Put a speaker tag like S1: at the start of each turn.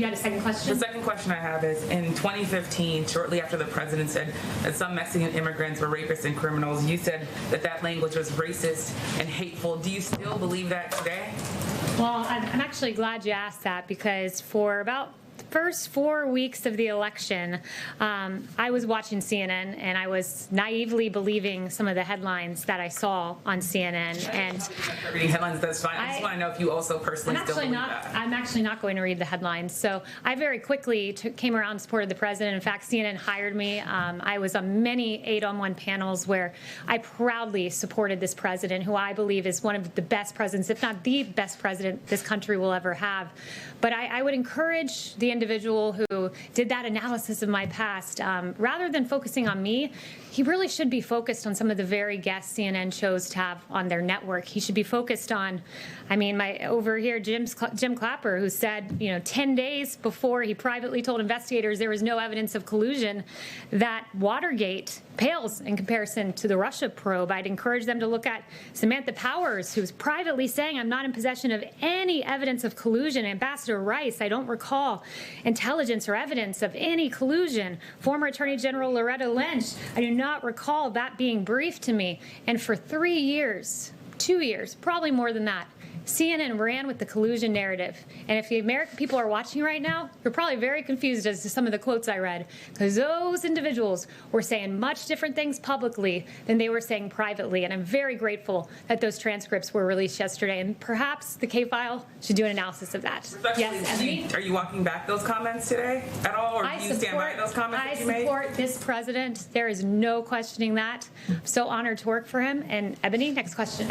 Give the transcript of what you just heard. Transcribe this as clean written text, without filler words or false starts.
S1: You had a second question?
S2: The second question I have is, in 2015, shortly after the president said that some Mexican immigrants were rapists and criminals, you said that that language was racist and hateful. Do you still believe that today?
S1: Well, I'm actually glad you asked that, because for about first 4 weeks of the election, I was watching CNN and I was naively believing some of the headlines that I saw on CNN. And
S2: reading headlines, that's fine. I just want to know if you also personally still believe that.
S1: I'm actually not going to read the headlines. So I very quickly came around and supported the president. In fact, CNN hired me. I was on many 8-on-1 panels where I proudly supported this president, who I believe is one of the best presidents, if not the best president this country will ever have. But I would encourage the individual who did that analysis of my past, rather than focusing on me, he really should be focused on some of the very guests CNN chose to have on their network. He should be focused on, over here, Jim Clapper, who said, 10 days before he privately told investigators there was no evidence of collusion, that Watergate pales in comparison to the Russia probe. I'd encourage them to look at Samantha Powers, who's privately saying, I'm not in possession of any evidence of collusion. Ambassador Rice, I don't recall intelligence or evidence of any collusion. Former Attorney General Loretta Lynch, I do not recall that being briefed to me. And for 3 years, 2 years, probably more than that, CNN ran with the collusion narrative. And if the American people are watching right now, you're probably very confused as to some of the quotes I read, because those individuals were saying much different things publicly than they were saying privately. And I'm very grateful that those transcripts were released yesterday. And perhaps the K-File should do an analysis of that. Yes, Ebony?
S2: Are you walking back those comments today at all, or do you stand by those comments that you made?
S1: I support this president. There is no questioning that. I'm so honored to work for him. And Ebony, next question.